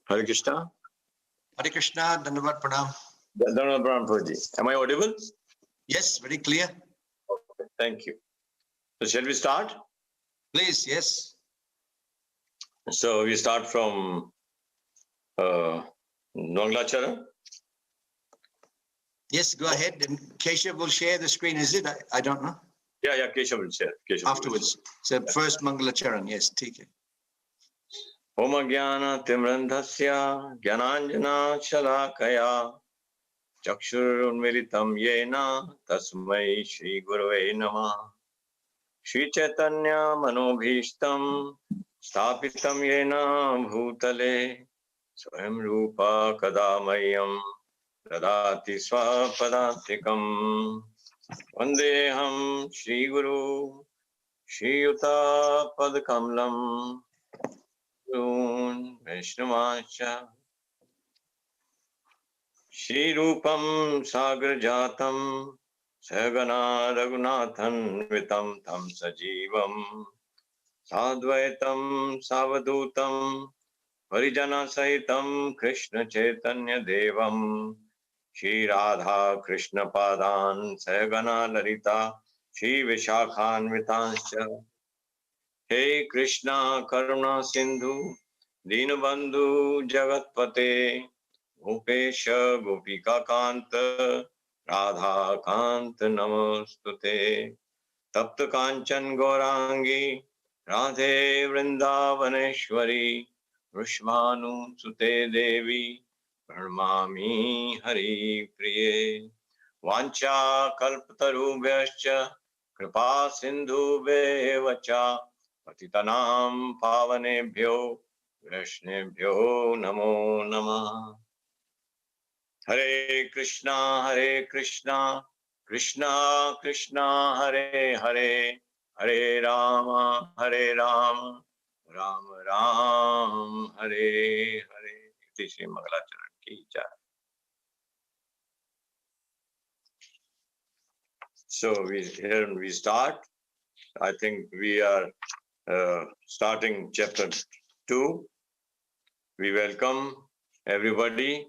Hare Krishna. Hare Krishna, Dandavat Pranam. Dandavat Pranam, Prabhuji. Am I audible? Yes, very clear. Okay, thank you. So shall we start? Please, yes. So we start from Mangalacharan. Yes, go ahead. And Keshav will share the screen, is it? I don't know. Yeah, Keshav will share. Keshav afterwards. So first Mangalacharan, yes, take it. Om Jnana Timrandhasya Jnananjana Shalakaya Chakshurunmilitam Yena Tasmai Shri Gurave Namah Shri Chaitanya Manobhishtam Stapitam Yena Bhutale Swayam Rupa Kadamayam Dadati Swapadantikam Vandeham Shri Guru Shri Yuta Padkamlam Vaishnavancha Shri Rupam Sagar Jatam Sagana Raghunathan Vitam Tam Sajivam Sadvaitam Savadutam Varijana Sahitam Krishna Chaitanya Devam Shri Radha Krishna Padan Sagana Larita Shri Vishakhan Vitanscha Hey Krishna Karuna Sindhu Dinabandhu Jagatpate Gopesha Gopika Kanta Radha Kanta Namostute Tapta Kanchan Gaurangi Radhe Vrindavaneshwari Vishvanu Sute Devi Pranamami Hari Priye Vancha Kalpatarubhyascha Kripa Sindhu Bevacha Patitanam Pavanebhyo Vaishnebhyo Namo Namah. Hare Krishna, Krishna Krishna, Hare Hare, Hare Rama, Rama Ram, Hare Hare. Iti Shri Mangalacharan ki jai. So here we start. I think we are starting chapter 2. We welcome everybody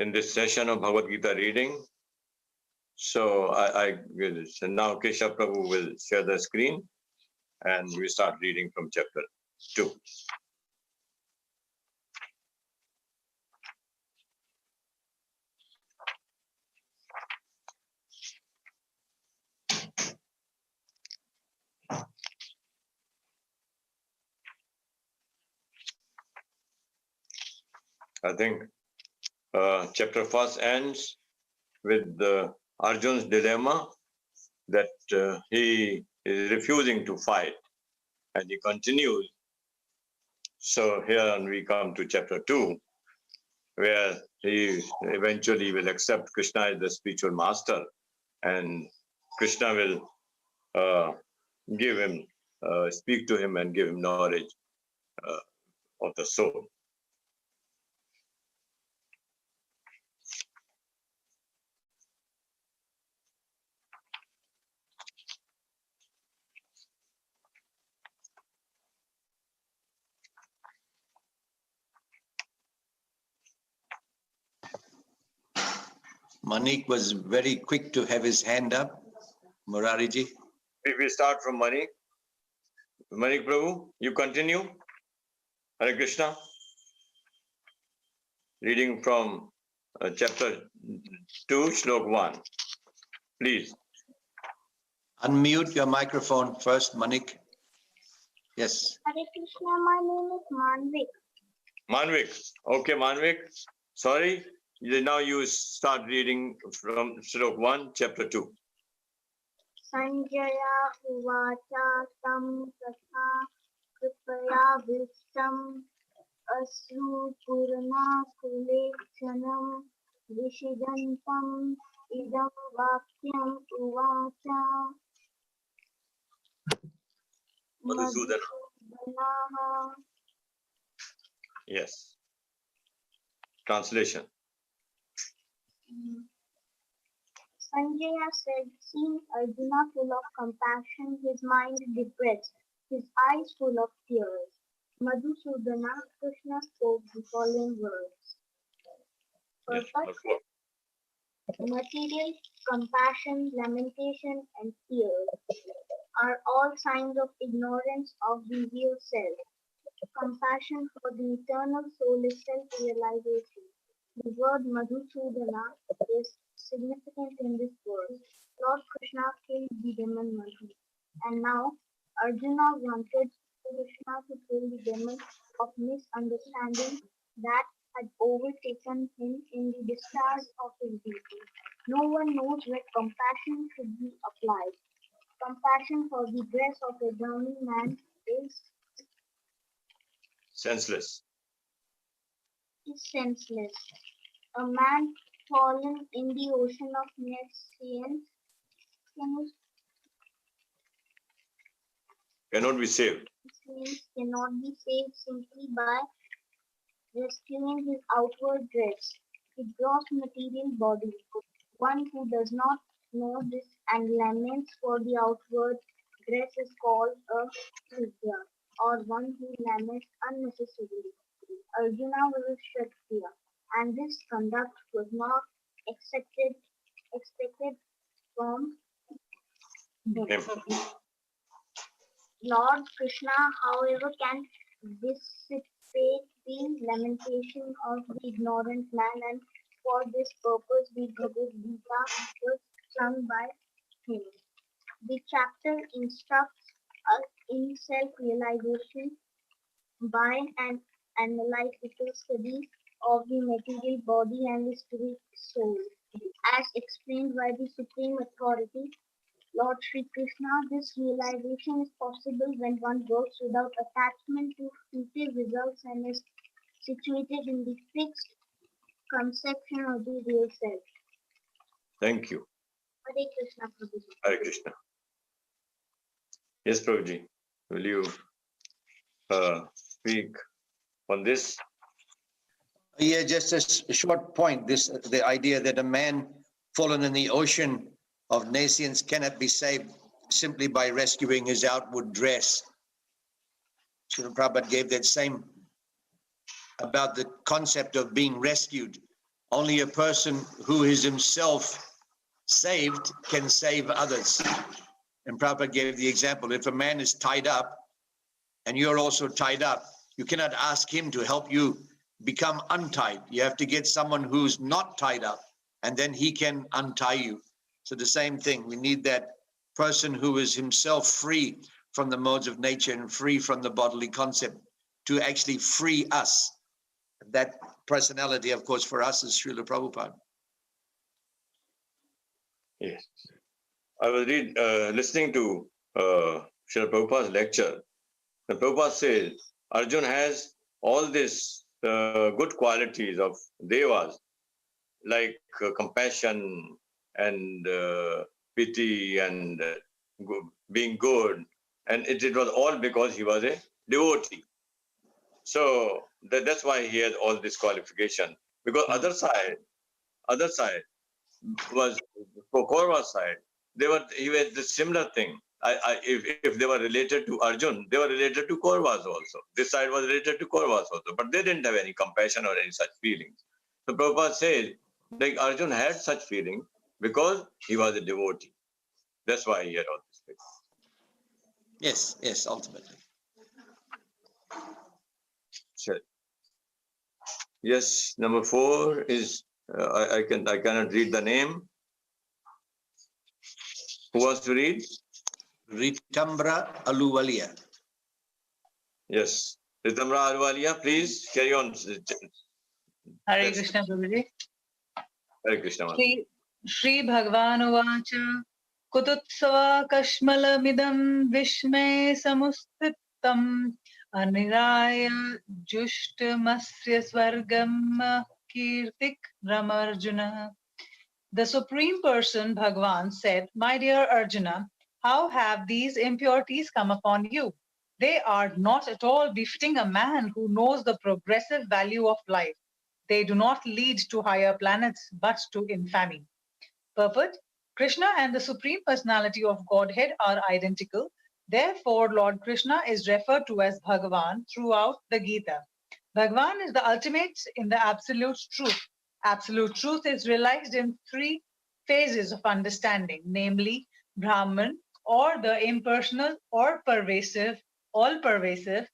in this session of Bhagavad Gita reading. So I will, so now Keshav Prabhu will share the screen and we start reading from chapter 2. I think chapter 1 ends with Arjun's dilemma that he is refusing to fight and he continues. So here we come to chapter 2 where he eventually will accept Krishna as the spiritual master and Krishna will give him, speak to him and give him knowledge of the soul. Manik was very quick to have his hand up. Murari ji. We start from Manik. Manik Prabhu, you continue. Hare Krishna. Reading from chapter 2, Shlok 1. Please. Unmute your microphone first, Manik. Yes. Hare Krishna, my name is Manvik. Manvik. Okay, Manvik. Sorry. Now you start reading from Shlok 1, chapter 2. Sanjaya Uvacha Tam Tatha Kripaya Vistam Asru Purna Kulekhanam Vishidantam Idam Vakyam Uvacha Madhusudana. Yes. Translation. Sanjaya said, seeing Arjuna full of compassion, his mind depressed, his eyes full of tears. Madhusudana, Krishna spoke the following words. Yes. Purpose, Number 4. material, compassion, lamentation, and tears are all signs of ignorance of the real self. Compassion for the eternal soul is self-realization. The word Madhusudana is significant in this verse. Lord Krishna killed the demon Madhu, and now Arjuna wanted Krishna to kill the demon of misunderstanding that had overtaken him in the discharge of his duty. No one knows where compassion should be applied. Compassion for the dress of a drowning man is Senseless. senseless. A man fallen in the ocean of nescience Cannot be saved. cannot be saved simply by rescuing his outward dress, his gross material body. One who does not know this and laments for the outward dress is called a Shudra, or one who laments unnecessarily. Arjuna was a Kshatriya, and this conduct was not expected from him. Lord Krishna, however, can dissipate the lamentation of the ignorant man, and for this purpose the Bhagavad Gita was sung by him. The chapter instructs us in self-realization by an analytical study of the material body and the spirit soul. As explained by the Supreme Authority, Lord Sri Krishna, this realization is possible when one works without attachment to future results and is situated in the fixed conception of the real self. Thank you. Hare Krishna, Prabhuji. Hare Krishna. Yes, Prabhuji. Will you speak on this? Yeah, just a short point. The idea that a man fallen in the ocean of nescience cannot be saved simply by rescuing his outward dress. Srila Prabhupada gave that same about the concept of being rescued. Only a person who is himself saved can save others. And Prabhupada gave the example, if a man is tied up and you're also tied up, you cannot ask him to help you become untied. You have to get someone who's not tied up, and then he can untie you. So the same thing, we need that person who is himself free from the modes of nature and free from the bodily concept to actually free us. That personality, of course, for us is Srila Prabhupada. Yes. I was listening to Srila Prabhupada's lecture. The Prabhupada says Arjuna has all these good qualities of devas, like compassion and pity and being good, and it was all because he was a devotee. So that's why he had all this qualification. Because other side was for Kaurava side. He had the similar thing. If they were related to Arjun, they were related to Kauravas also. This side was related to Kauravas also, but they didn't have any compassion or any such feelings. So Prabhupada says, like Arjun had such feeling because he was a devotee. That's why he had all this feeling. Yes, ultimately. Sure. Yes, number 4 is I cannot read the name. Who wants to read? Ritambra Aluwalia. Yes, Ritambra Aluwalia, please carry on. Hare Krishna, Prabhuji. Hare Krishna. Shri Bhagavan Uvacha Kututsava Kashmalamidam Vishme Samustitam Aniraya Jushtamasya Swargam Kirtik Ramarjuna. The Supreme Person, Bhagavan, said, "My dear Arjuna, how have these impurities come upon you? They are not at all befitting a man who knows the progressive value of life. They do not lead to higher planets, but to infamy." Purport: Krishna and the Supreme Personality of Godhead are identical. Therefore, Lord Krishna is referred to as Bhagavan throughout the Gita. Bhagavan is the ultimate in the absolute truth. Absolute truth is realized in three phases of understanding, namely Brahman, or the impersonal or pervasive, all pervasive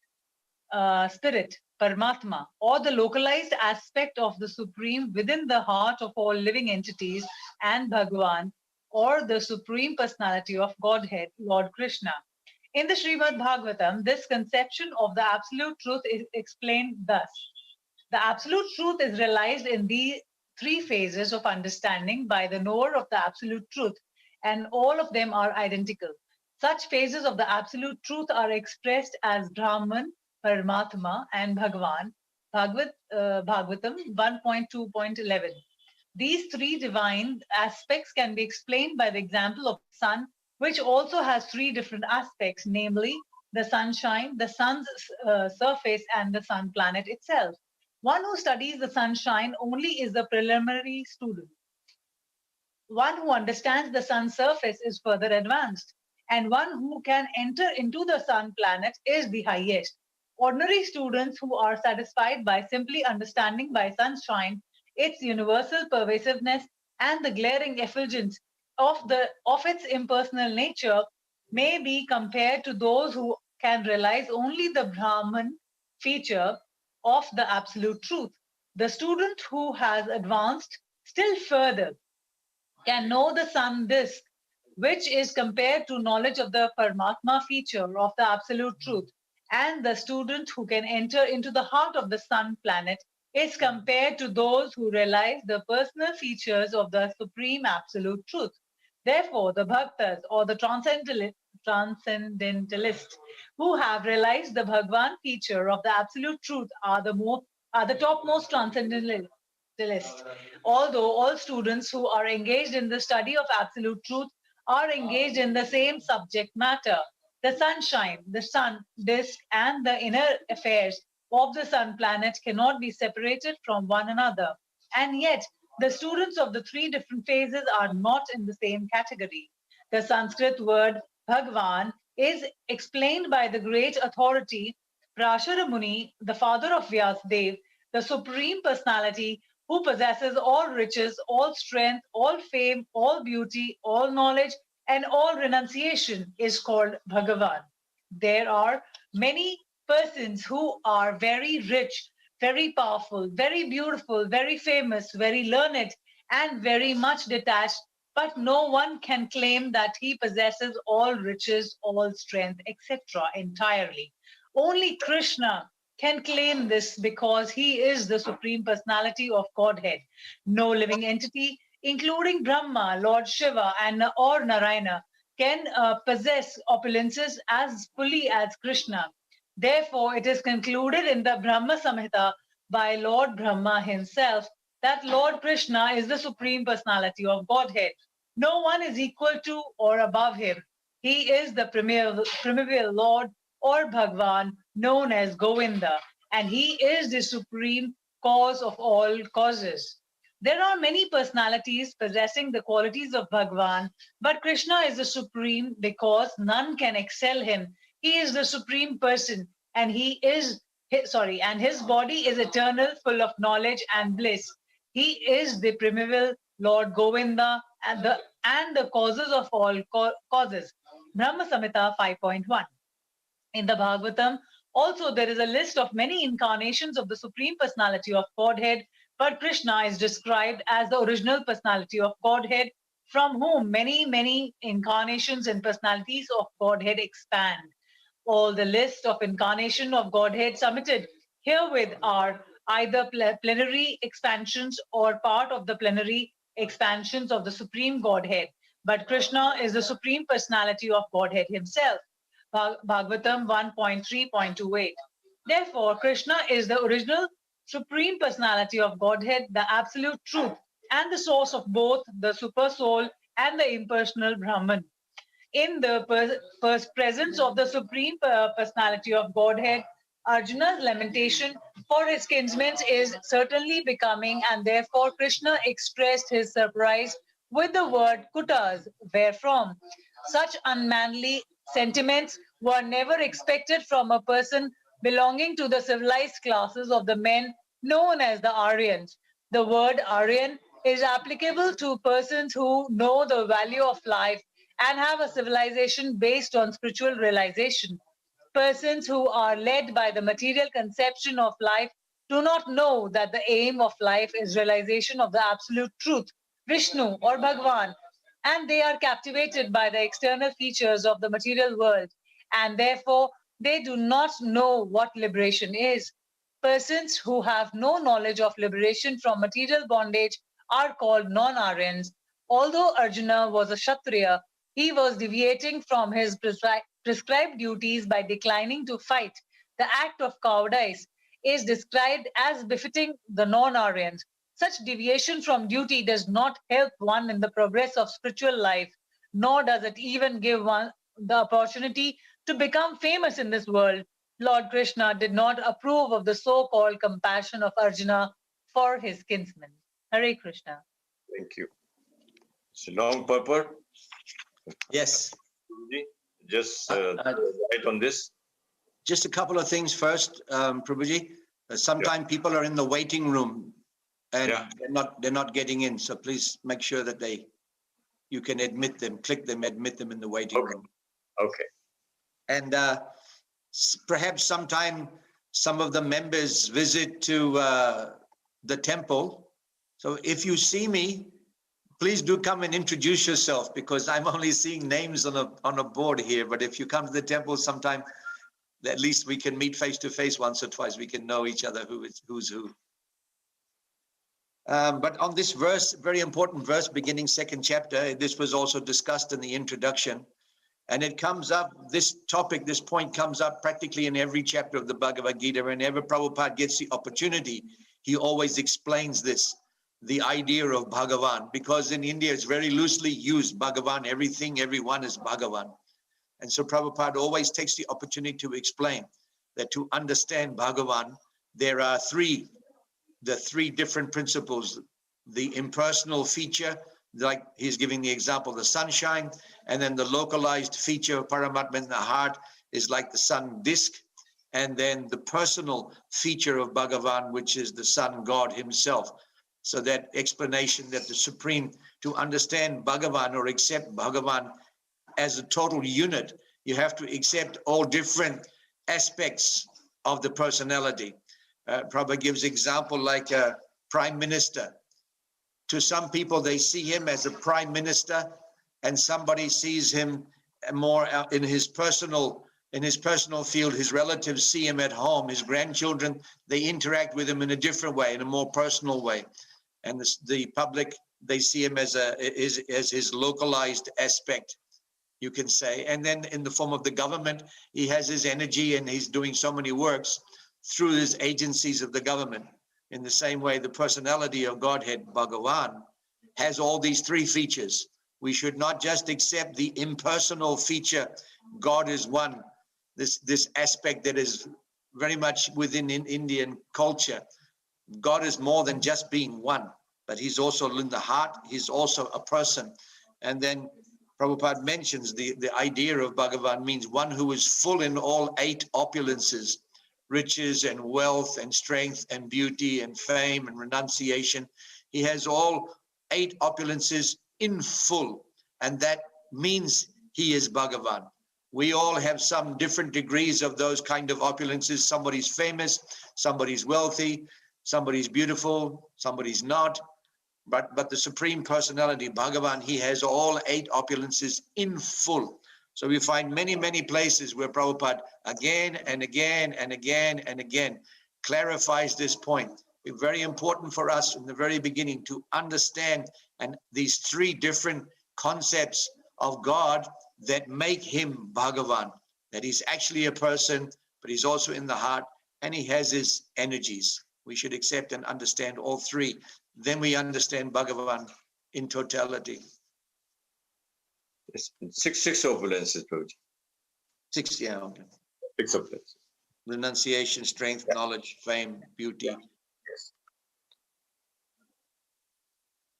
spirit, Paramatma, or the localized aspect of the Supreme within the heart of all living entities, and Bhagavan, or the Supreme Personality of Godhead, Lord Krishna. In the Srimad Bhagavatam, this conception of the absolute truth is explained thus. The absolute truth is realized in the three phases of understanding by the knower of the absolute truth, and all of them are identical. Such phases of the absolute truth are expressed as Brahman, Paramatma, and Bhagavan, Bhagavatam 1.2.11. These three divine aspects can be explained by the example of the sun, which also has three different aspects, namely the sunshine, the sun's surface, and the sun planet itself. One who studies the sunshine only is the preliminary student. One who understands the sun's surface is further advanced, and one who can enter into the sun planet is the highest. Ordinary students who are satisfied by simply understanding by sunshine its universal pervasiveness and the glaring effulgence of its impersonal nature may be compared to those who can realize only the Brahman feature of the absolute truth. The student who has advanced still further can know the sun disk, which is compared to knowledge of the Paramatma feature of the absolute truth. And the student who can enter into the heart of the sun planet is compared to those who realize the personal features of the supreme absolute truth. Therefore, the bhaktas or the transcendentalists who have realized the Bhagwan feature of the absolute truth are the topmost transcendentalists. Although all students who are engaged in the study of absolute truth are engaged in the same subject matter. The sunshine, the sun, disk, and the inner affairs of the sun planet cannot be separated from one another. And yet, the students of the three different phases are not in the same category. The Sanskrit word Bhagwan is explained by the great authority Prashara Muni, the father of Vyasadeva, the supreme personality who possesses all riches, all strength, all fame, all beauty, all knowledge, and all renunciation is called Bhagavan. There are many persons who are very rich, very powerful, very beautiful, very famous, very learned, and very much detached, but no one can claim that he possesses all riches, all strength, etc. entirely. Only Krishna can claim this because he is the supreme personality of Godhead. No living entity, including Brahma, Lord Shiva, or Narayana, can possess opulences as fully as Krishna. Therefore, it is concluded in the Brahma Samhita by Lord Brahma himself that Lord Krishna is the supreme personality of Godhead. No one is equal to or above him. He is the primeval Lord or Bhagwan, known as Govinda, and he is the supreme cause of all causes. There are many personalities possessing the qualities of Bhagwan, but Krishna is the supreme because none can excel him. He is the supreme person, and and his body is eternal, full of knowledge and bliss. He is the primeval Lord Govinda and the causes of all causes. Brahma Samhita 5.1. In the Bhagavatam, also there is a list of many incarnations of the Supreme Personality of Godhead, but Krishna is described as the original personality of Godhead, from whom many, many incarnations and personalities of Godhead expand. All the list of incarnation of Godhead submitted herewith are either plenary expansions or part of the plenary expansions of the Supreme Godhead. But Krishna is the Supreme Personality of Godhead himself. Bhagavatam 1.3.28. Therefore, Krishna is the original Supreme Personality of Godhead, the absolute truth, and the source of both the super soul and the impersonal Brahman. In the presence of the Supreme Personality of Godhead, Arjuna's lamentation for his kinsmen is certainly becoming, and therefore Krishna expressed his surprise with the word kutas, wherefrom. sentiments were never expected from a person belonging to the civilized classes of the men known as the Aryans. The word Aryan is applicable to persons who know the value of life and have a civilization based on spiritual realization. Persons who are led by the material conception of life do not know that the aim of life is realization of the absolute truth, Vishnu or Bhagwan, and they are captivated by the external features of the material world, and therefore they do not know what liberation is. Persons who have no knowledge of liberation from material bondage are called non-Aryans. Although Arjuna was a Kshatriya, he was deviating from his prescribed duties by declining to fight. The act of cowardice is described as befitting the non-Aryans. Such deviation from duty does not help one in the progress of spiritual life, nor does it even give one the opportunity to become famous in this world. Lord Krishna did not approve of the so-called compassion of Arjuna for his kinsmen. Hare Krishna. Thank you. It's a long purport. Yes. Just Uh, right on this. Just a couple of things first, Prabhuji. Sometimes people are in the waiting room and Yeah. they're not getting in. So please make sure that you can admit them, click them, admit them in the waiting Okay. room. Okay. And perhaps sometime some of the members visit to the temple. So if you see me, please do come and introduce yourself, because I'm only seeing names on a board here. But if you come to the temple sometime, at least we can meet face to face once or twice. We can know each other who's who. But on this verse, very important verse, beginning second chapter, this was also discussed in the introduction. And it comes up, this topic, this point comes up practically in every chapter of the Bhagavad Gita. Whenever Prabhupada gets the opportunity, he always explains this, the idea of Bhagavan, because in India it's very loosely used, Bhagavan, everything, everyone is Bhagavan. And so Prabhupada always takes the opportunity to explain that to understand Bhagavan, there are the three different principles: the impersonal feature, like he's giving the example, the sunshine, and then the localized feature of Paramatma in the heart is like the sun disk, and then the personal feature of Bhagavan, which is the sun God himself. So that explanation that the Supreme, to understand Bhagavan or accept Bhagavan as a total unit, you have to accept all different aspects of the personality. Prabhupada gives example like a prime minister. To some people, they see him as a prime minister, and somebody sees him more in his personal field. His relatives see him at home. His grandchildren, they interact with him in a different way, in a more personal way. And the public, they see him as his localized aspect, you can say. And then in the form of the government, he has his energy and he's doing so many works through his agencies of the government. In the same way, the personality of Godhead, Bhagavan, has all these three features. We should not just accept the impersonal feature, God is one, this aspect that is very much within Indian culture. God is more than just being one, but he's also in the heart, he's also a person. And then Prabhupada mentions the idea of Bhagavan means one who is full in all 8 opulences, riches and wealth and strength and beauty and fame and renunciation. He has all 8 opulences in full, and that means he is Bhagavan. We all have some different degrees of those kind of opulences. Somebody's famous, somebody's wealthy, somebody's beautiful, somebody's not. But the Supreme Personality, Bhagavan, he has all 8 opulences in full. So we find many, many places where Prabhupada again and again and again and again clarifies this point. It's very important for us in the very beginning to understand and these 3 different concepts of God that make him Bhagavan, that he's actually a person, but he's also in the heart and he has his energies. We should accept and understand all 3. Then we understand Bhagavan in totality. It's 6 opulences, Prabhuji. 6, yeah. Okay. 6 opulences. Renunciation, strength, knowledge, fame, beauty. Yes.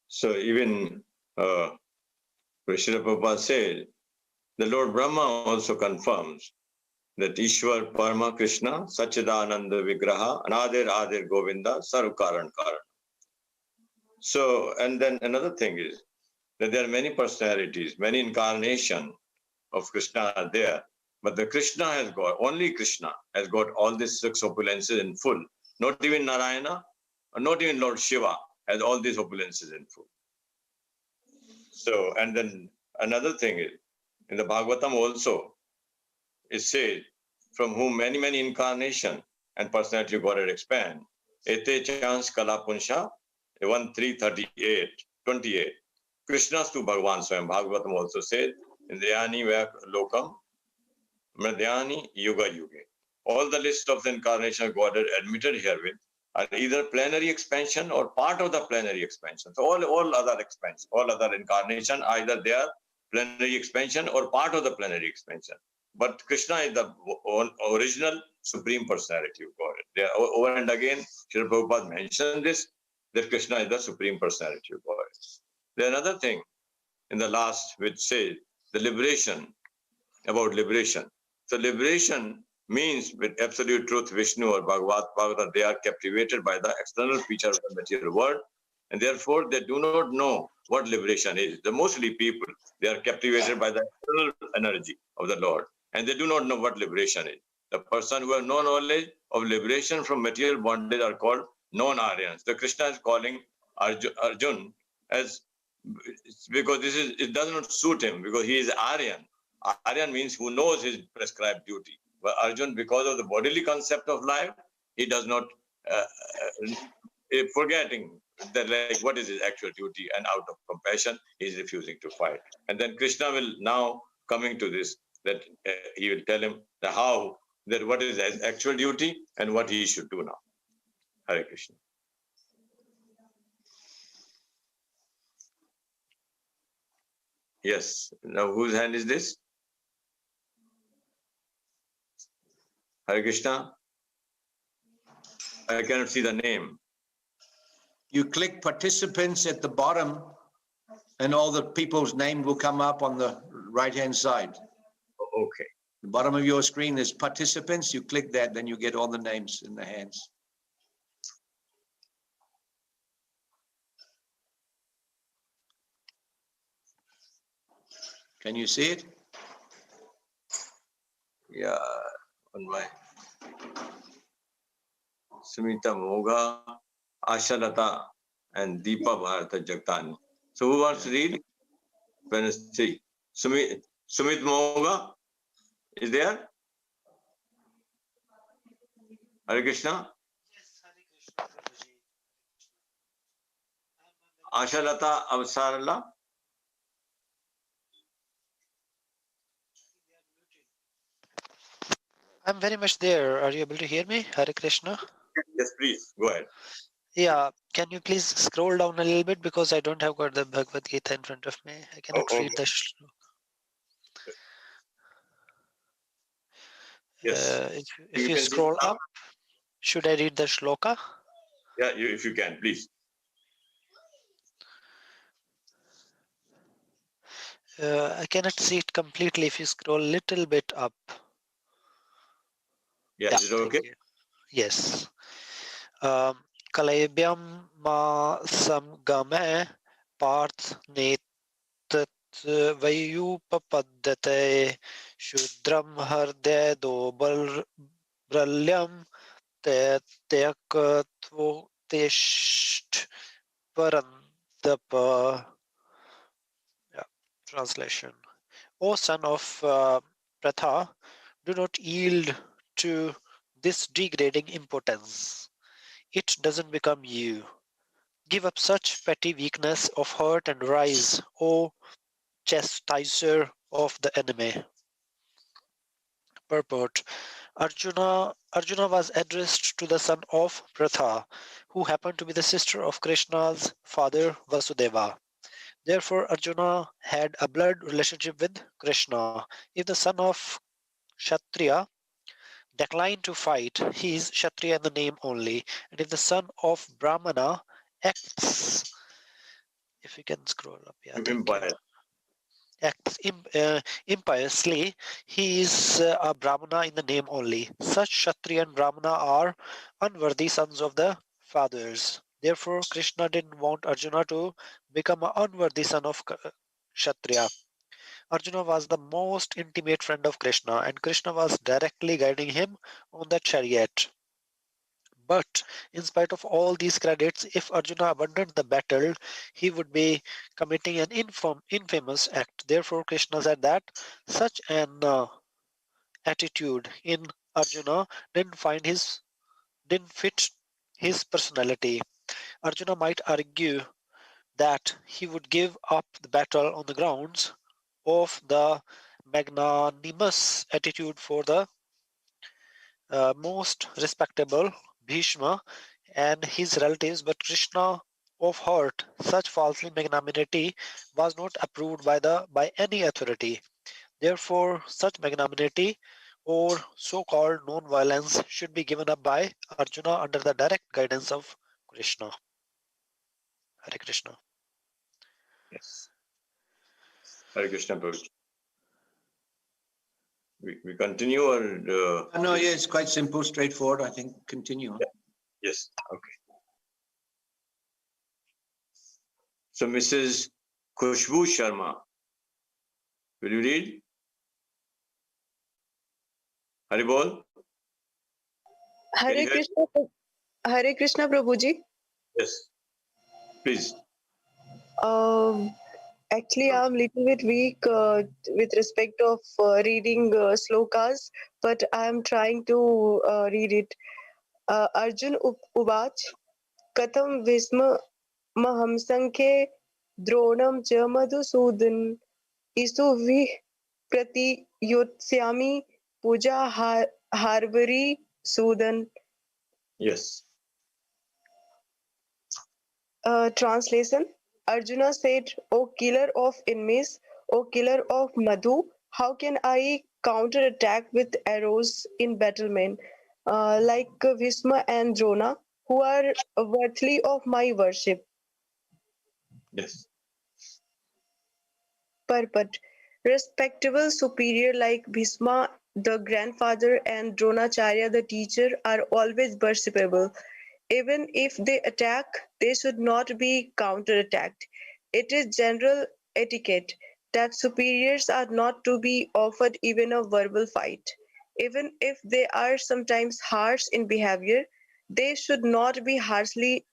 So even Srila Prabhupada said the Lord Brahma also confirms that Ishwar Parama Krishna Sachidananda Vigraha Anadir Adir Govinda Sarukaran Karan. So, and then another thing is that there are many personalities, many incarnations of Krishna are there, but the Krishna has got, only Krishna has got all these six opulences in full. Not even Narayana, or not even Lord Shiva has all these opulences in full. So, and then another thing is, in the Bhagavatam also, it says, from whom many, many incarnation and personality of Godhead expand. Ete chans kala punsha, 1:3:38, 28. to Bhagavan Swam, Bhagavatam also said, Indriyani vak lokam, Mradyani yuga yuge. All the list of the incarnation of Godhead admitted herewith are either plenary expansion or part of the plenary expansion. So all other expansion, all other incarnation, either they are plenary expansion or part of the plenary expansion. But Krishna is the original supreme personality of Godhead. There, over and again, Srila Prabhupada mentioned this, that Krishna is the supreme personality of Godhead. There's another thing in the last which says the liberation, about liberation. So liberation means with absolute truth, Vishnu or Bhagavad, they are captivated by the external feature of the material world, and therefore they do not know what liberation is. The mostly people, they are captivated by the external energy of the Lord, and they do not know what liberation is. The person who has no knowledge of liberation from material bondage are called non-Aryans. So Krishna is calling Arjun as, because it does not suit him, because he is Aryan. Aryan means who knows his prescribed duty. But Arjun, because of the bodily concept of life, he does not, forgetting that, like, what is his actual duty, and out of compassion, he is refusing to fight. And then Krishna will now coming to this, that he will tell him the how, that what is his actual duty and what he should do now. Hare Krishna. Yes. Now, whose hand is this? Hare Krishna. I cannot see the name. You click participants at the bottom and all the people's name will come up on the right-hand side. Okay. The bottom of your screen is participants. You click that, then you get all the names in the hands. Can you see it? Yeah, on my Sumita Moga, Ashalata, and Deepa Bharata Jagtani. So who wants to read? Wednesday. Sumit Moga is there? Hare Krishna. Yes, Hare Krishna, Prabhuji. Ashalata Avsarala. I'm very much there. Are you able to hear me? Hare Krishna. Yes, please go ahead. Yeah, can you please scroll down a little bit because I don't have got the Bhagavad Gita in front of me. I cannot read the shloka. Yes. If you can see scroll now? up, should I read the shloka? Yeah, if you can, please. I cannot see it completely if you scroll a little bit up. Yeah, is it thank okay? you. Yes. Kalebhyam ma samgame parth netat vayupapaddate shudram harde dobal bralyam tetyakatvo tesht parandapa. Yeah, translation. O son of Pratha, do not yield to this degrading impotence. It doesn't become you. Give up such petty weakness of heart and rise, O chastiser of the enemy. Purport. Arjuna was addressed to the son of Pratha, who happened to be the sister of Krishna's father Vasudeva. Therefore, Arjuna had a blood relationship with Krishna. If the son of Kshatriya declined to fight, he is Kshatriya in the name only. And if the son of Brahmana acts, if you can scroll up, yeah, thank you. acts impiously, he is a Brahmana in the name only. Such Kshatriya and Brahmana are unworthy sons of the fathers. Therefore, Krishna didn't want Arjuna to become an unworthy son of Kshatriya. Arjuna was the most intimate friend of Krishna, and Krishna was directly guiding him on the chariot. But in spite of all these credits, if Arjuna abandoned the battle, he would be committing an infamous act. Therefore, Krishna said that such an attitude in Arjuna didn't fit his personality. Arjuna might argue that he would give up the battle on the grounds of the magnanimous attitude for the most respectable Bhishma and his relatives, but Krishna of heart, such falsely magnanimity was not approved by any authority. Therefore, such magnanimity or so-called non-violence should be given up by Arjuna under the direct guidance of Krishna. Hare Krishna. Yes. Hare Krishna, Prabhu. We continue or No, yeah, it's quite simple, straightforward. I think continue. yes, okay. So Mrs. Khushbu Sharma, will you read? Haribol? Can you hear? Hare Krishna Prabhuji. Yes, please. Actually, I'm little bit weak with respect of reading slokas, but I'm trying to read it. Arjun Ubach, Katham Visma Mahamsankhe Dronam Cha Madhusudan Isu Vi Prati Yotsyami Puja Harvari Sudan. Yes. Translation. Arjuna said, O killer of enemies, O killer of Madhu, how can I counterattack with arrows in battlement like Bhishma and Drona, who are worthy of my worship? Yes. Purport. Respectable superior like Bhishma, the grandfather, and Dronacharya, the teacher, are always worshipable. Even if they attack, they should not be counterattacked. It is general etiquette that superiors are not to be offered even a verbal fight. Even if they are sometimes harsh in behavior, they should not be harshly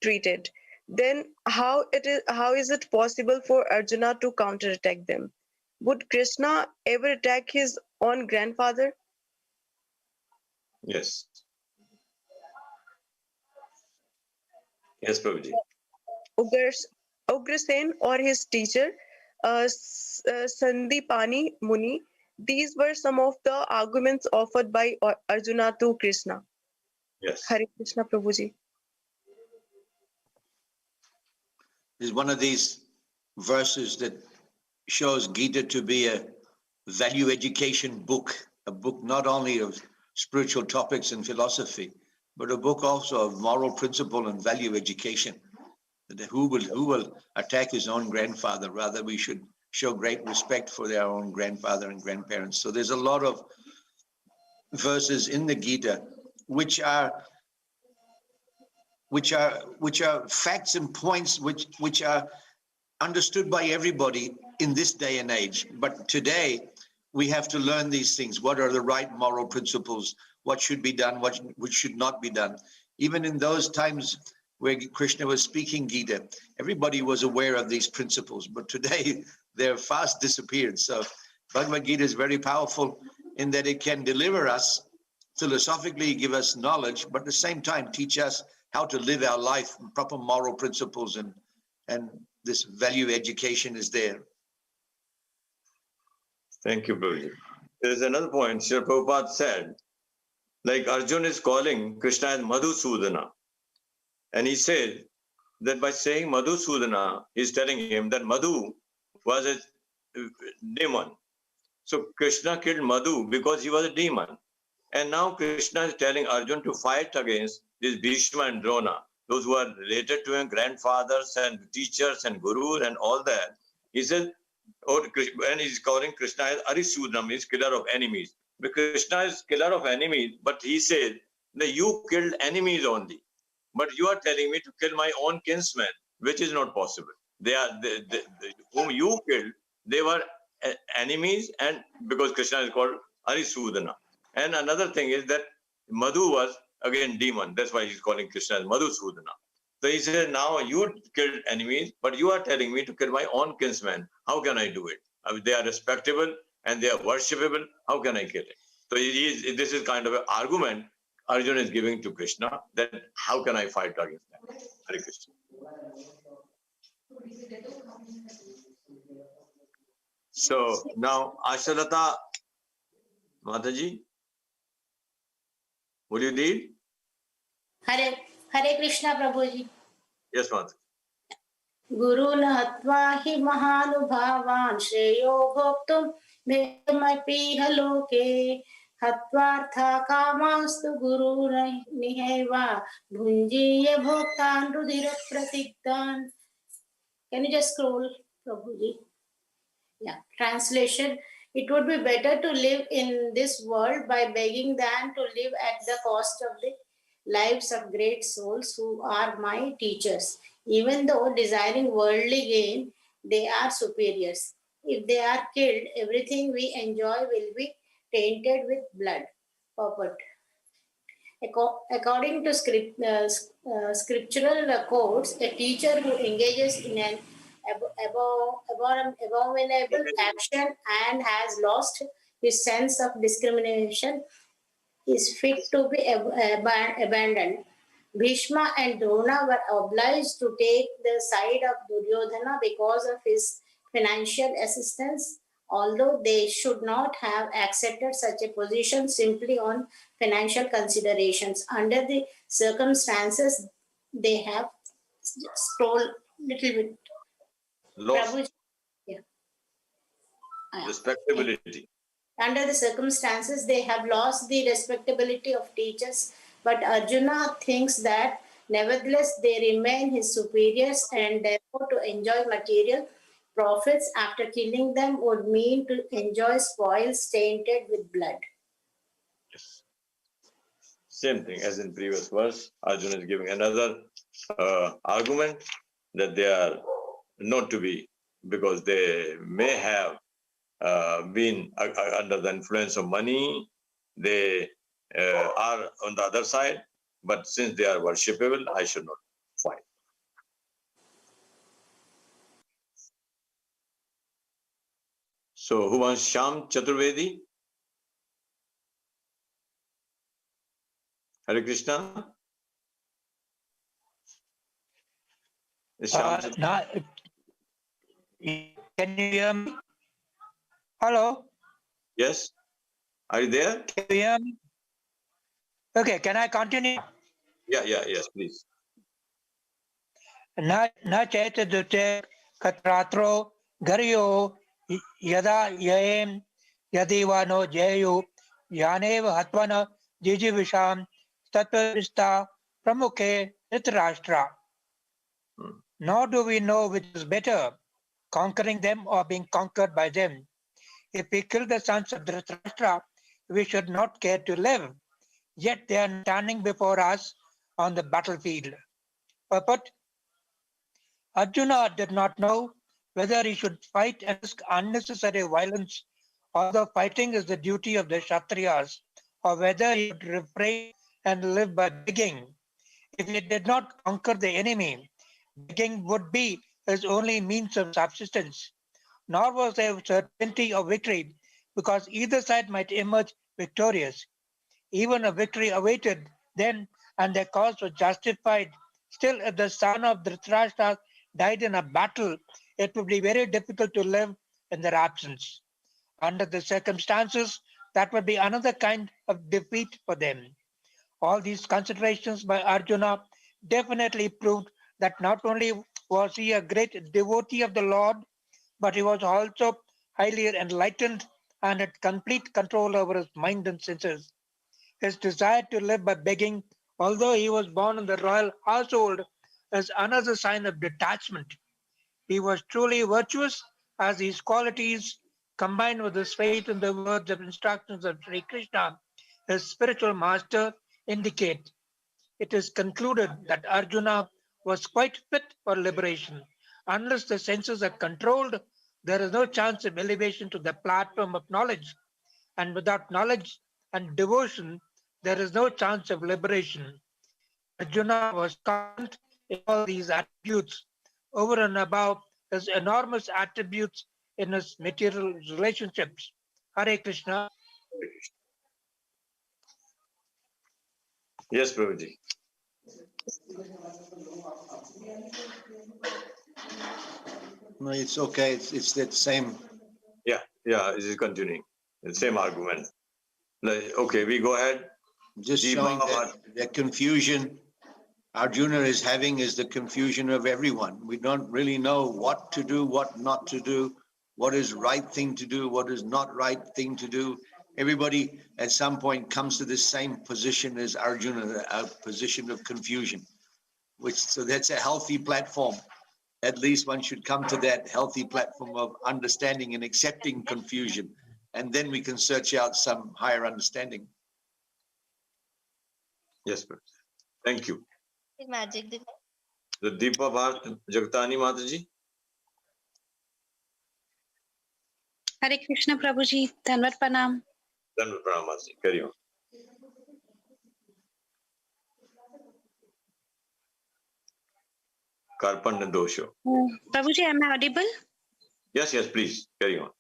treated. Then how is it possible for Arjuna to counterattack them? Would Krishna ever attack his own grandfather? Yes. Yes, Prabhuji. Ugrasen or his teacher, Sandipani Muni. These were some of the arguments offered by Arjuna to Krishna. Yes. Hare Krishna Prabhuji. Is one of these verses that shows Gita to be a value education book, a book not only of spiritual topics and philosophy, but a book also of moral principle and value education. Who will attack his own grandfather? Rather, we should show great respect for their own grandfather and grandparents. So there's a lot of verses in the Gita which are facts and points which are understood by everybody in this day and age. But today we have to learn these things. What are the right moral principles? What should be done? What should not be done? Even in those times where Krishna was speaking Gita, everybody was aware of these principles. But today they're fast disappeared. So Bhagavad Gita is very powerful in that it can deliver us philosophically, give us knowledge, but at the same time teach us how to live our life, proper moral principles, and this value education is there. Thank you, Prabhuji. There is another point. Srila Prabhupada said, like Arjuna is calling Krishna as Madhusudana. And he said that by saying Madhusudana, he's telling him that Madhu was a demon. So Krishna killed Madhu because he was a demon. And now Krishna is telling Arjuna to fight against this Bhishma and Drona, those who are related to him, grandfathers and teachers and gurus and all that. He said, when he's calling Krishna as Arisudram, means killer of enemies. Because Krishna is killer of enemies, but he said that you killed enemies only. But you are telling me to kill my own kinsmen, which is not possible. They are whom you killed, they were enemies, and because Krishna is called Arisudana. And another thing is that Madhu was again demon. That's why he's calling Krishna as Madhusudana. So he said, now you killed enemies, but you are telling me to kill my own kinsmen. How can I do it? I mean, they are respectable and they are worshipable. How can I kill it? So this is kind of an argument Arjuna is giving to Krishna, that how can I fight against them? Hare Krishna. So now Ashalata Mataji, will you lead? Hare Krishna Prabhuji. Yes, Mataji. गुरुन् हत्वा हि महानुभावान् श्रेयो भोक्तुं भेदमपीह लोके हत्वार्था कामास्तु गुरुर्निहैव भुञ्जीय भोक्तान् रुधिरप्रतिग्धान्. Can you just scroll, Prabhuji? Yeah. Translation. It would be better to live in this world by begging than to live at the cost of the lives of great souls who are my teachers. Even though desiring worldly gain, they are superiors. If they are killed, everything we enjoy will be tainted with blood. Purport. According to scriptural codes, a teacher who engages in an abominable action and has lost his sense of discrimination is fit to be abandoned. Bhishma and Drona were obliged to take the side of Duryodhana because of his financial assistance, although they should not have accepted such a position simply on financial considerations. Under the circumstances, they have scrolled little bit. Lost Prabhu, yeah. respectability. Under the circumstances, they have lost the respectability of teachers, but Arjuna thinks that nevertheless they remain his superiors, and therefore to enjoy material profits after killing them would mean to enjoy spoils tainted with blood. Yes. Same thing as in previous verse. Arjuna is giving another argument that they are not to be, because they may have been under the influence of money. They are on the other side, but since they are worshipable, I should not fight. So who wants Sham Chaturvedi? Hare Krishna. Is Shyam Chaturvedi? Can you hear me? Hello? Yes. Are you there? Can you hear me? Okay, can I continue? Yes, please. न चैतदुते कत्रात्रो गर्यो यदा ययेम यदिवानो Jayu यानेव हत्वन जिजीविषाम तत्वविस्ता प्रमुखे धृतराष्ट्रा. Nor do we know which is better, conquering them or being conquered by them. If we kill the sons of Dhritarashtra, we should not care to live. Yet they are standing before us on the battlefield. Purport: Arjuna did not know whether he should fight and risk unnecessary violence, although fighting is the duty of the Kshatriyas, or whether he should refrain and live by begging. If he did not conquer the enemy, begging would be his only means of subsistence. Nor was there certainty of victory, because either side might emerge victorious. Even a victory awaited them, and their cause was justified. Still, if the son of Dhritarashtra died in a battle, it would be very difficult to live in their absence. Under the circumstances, that would be another kind of defeat for them. All these considerations by Arjuna definitely proved that not only was he a great devotee of the Lord, but he was also highly enlightened and had complete control over his mind and senses. His desire to live by begging, although he was born in the royal household, is another sign of detachment. He was truly virtuous As these qualities, combined with his faith in the words of instructions of Sri Krishna, his spiritual master, indicate, it is concluded that Arjuna was quite fit for liberation. Unless the senses are controlled, there is no chance of elevation to the platform of knowledge. And without knowledge and devotion, there is no chance of liberation. Arjuna was confident in all these attributes over and above his enormous attributes in his material relationships. Hare Krishna. Yes, Prabhuji. No, it's okay. It's that same. Yeah, this is continuing. The same argument. Okay, we go ahead. Just showing that confusion Arjuna is having is the confusion of everyone. We don't really know what to do, what not to do, what is right thing to do, what is not right thing to do. Everybody at some point comes to the same position as Arjuna, a position of confusion. So that's a healthy platform. At least one should come to that healthy platform of understanding and accepting confusion. And then we can search out some higher understanding. Yes, sir. Thank you. Magic. The Deepa Bharat Jagatani Mataji. Hare Krishna Prabhuji, Dhanvat Pranam. Dhanvat Pranam Mataji. Carry on. Karpanya dosha. Prabhuji, am I audible? Yes, please. Carry on.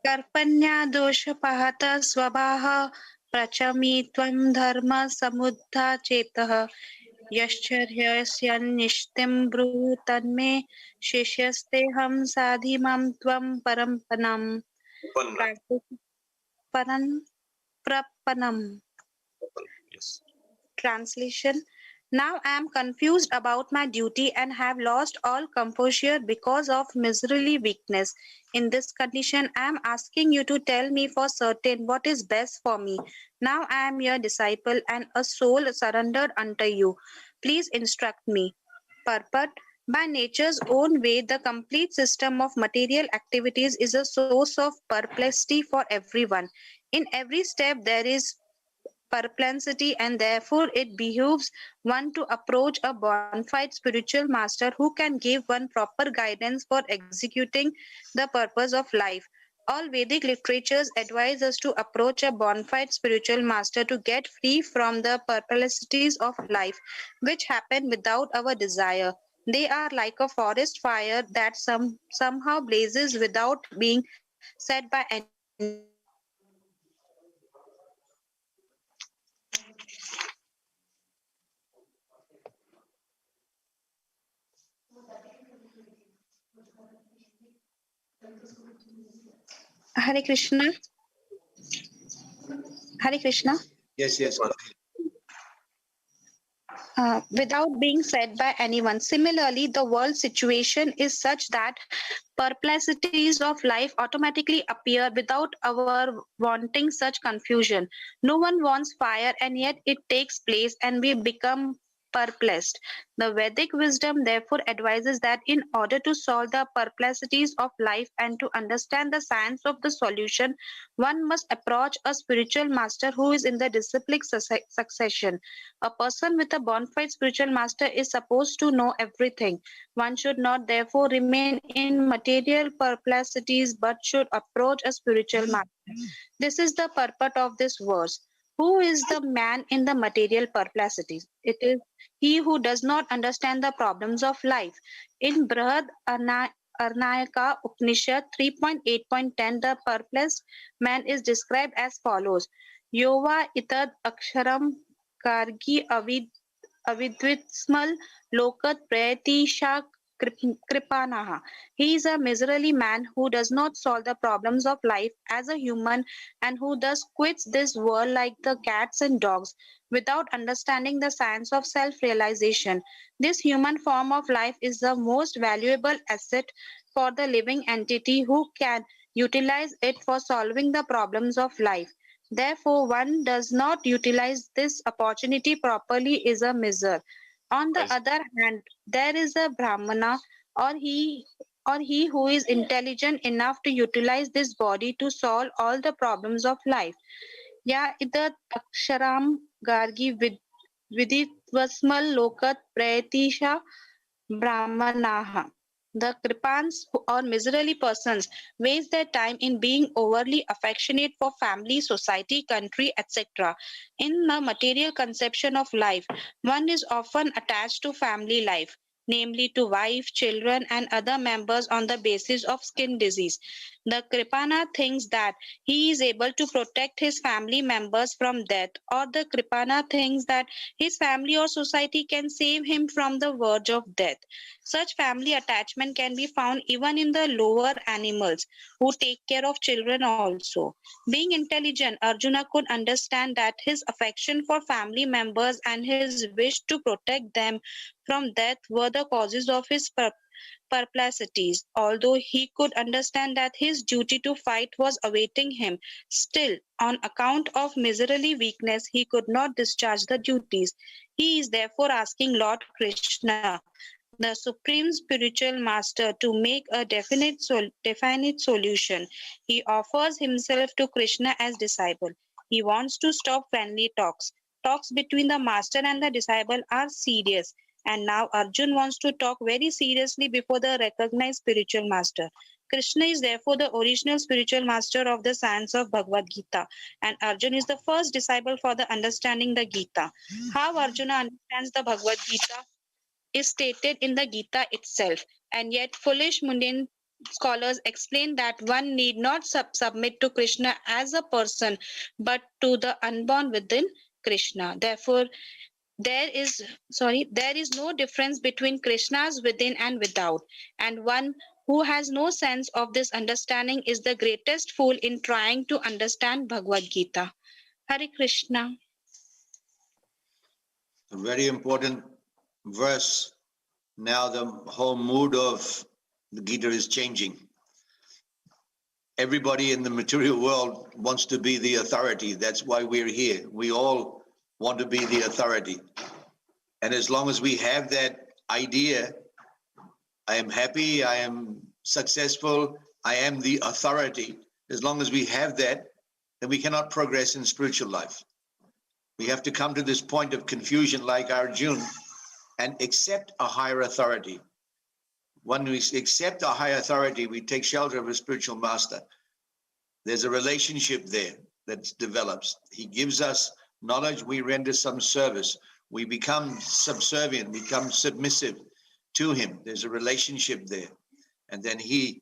Karpanya dosha pahata swabaha prachami tvam dharma samudha chetah yascharhyasyan nishtim bruhu tanme shishyaste ham sadhimam tvam parampanam prapanam. Yes. Translation. Now I am confused about my duty and have lost all composure because of miserly weakness. In this condition, I am asking you to tell me for certain what is best for me. Now I am your disciple and a soul surrendered unto you. Please instruct me. Purport. By nature's own way, the complete system of material activities is a source of perplexity for everyone. In every step, there is perplexity, and therefore it behooves one to approach a bona fide spiritual master who can give one proper guidance for executing the purpose of life. All Vedic literatures advise us to approach a bona fide spiritual master to get free from the perplexities of life, which happen without our desire. They are like a forest fire that somehow blazes without being set by anyone. Hare Krishna. Hare Krishna. Yes. Without being said by anyone. Similarly, the world situation is such that perplexities of life automatically appear without our wanting such confusion. No one wants fire, and yet it takes place and we become perplexed. The Vedic wisdom therefore advises that in order to solve the perplexities of life and to understand the science of the solution, one must approach a spiritual master who is in the disciplic succession. A person with a bona fide spiritual master is supposed to know everything. One should not therefore remain in material perplexities but should approach a spiritual master. This is the purport of this verse. Who is the man in the material perplexities? It is he who does not understand the problems of life. In Brihad Arnayaka Upanishad 3.8.10, the perplexed man is described as follows. Yova itad aksharam kargi avidvitsmal lokat prayatisha kripanaha. He is a miserly man who does not solve the problems of life as a human and who thus quits this world like the cats and dogs without understanding the science of self-realization. This human form of life is the most valuable asset for the living entity who can utilize it for solving the problems of life. Therefore, one does not utilize this opportunity properly is a miser. On the other hand, there is a Brahmana or he or he who is intelligent enough to utilize this body to solve all the problems of life. Ya idat aksharam gargi viditvasmal lokat prayatisha brahmanaha. The Kripans or miserly persons waste their time in being overly affectionate for family, society, country, etc. In the material conception of life, one is often attached to family life, namely to wife, children, and other members on the basis of skin disease. The Kripana thinks that he is able to protect his family members from death, or the Kripana thinks that his family or society can save him from the verge of death. Such family attachment can be found even in the lower animals who take care of children also. Being intelligent, Arjuna could understand that his affection for family members and his wish to protect them from death were the causes of his perplexities. Although he could understand that his duty to fight was awaiting him, still, on account of miserly weakness, he could not discharge the duties. He is therefore asking Lord Krishna, the supreme spiritual master, to make a definite solution. He offers himself to Krishna as disciple. He wants to stop friendly talks. Talks between the master and the disciple are serious. And now Arjun wants to talk very seriously before the recognized spiritual master. Krishna is therefore the original spiritual master of the science of Bhagavad Gita, and Arjun is the first disciple for the understanding the Gita. How Arjuna understands the Bhagavad Gita is stated in the Gita itself, and yet foolish mundane scholars explain that one need not submit to Krishna as a person, but to the unborn within Krishna. Therefore, there is no difference between Krishna's within and without, and one who has no sense of this understanding is the greatest fool in trying to understand Bhagavad Gita. Hare Krishna. A very important verse. Now the whole mood of the Gita is changing. Everybody in the material world wants to be the authority. That's why we're here. We all want to be the authority. And as long as we have that idea, I am happy, I am successful, I am the authority, as long as we have that, then we cannot progress in spiritual life. We have to come to this point of confusion like Arjuna and accept a higher authority. When we accept a higher authority, we take shelter of a spiritual master. There's a relationship there that develops. He gives us knowledge, we render some service. We become subservient, become submissive to him. There's a relationship there. And then he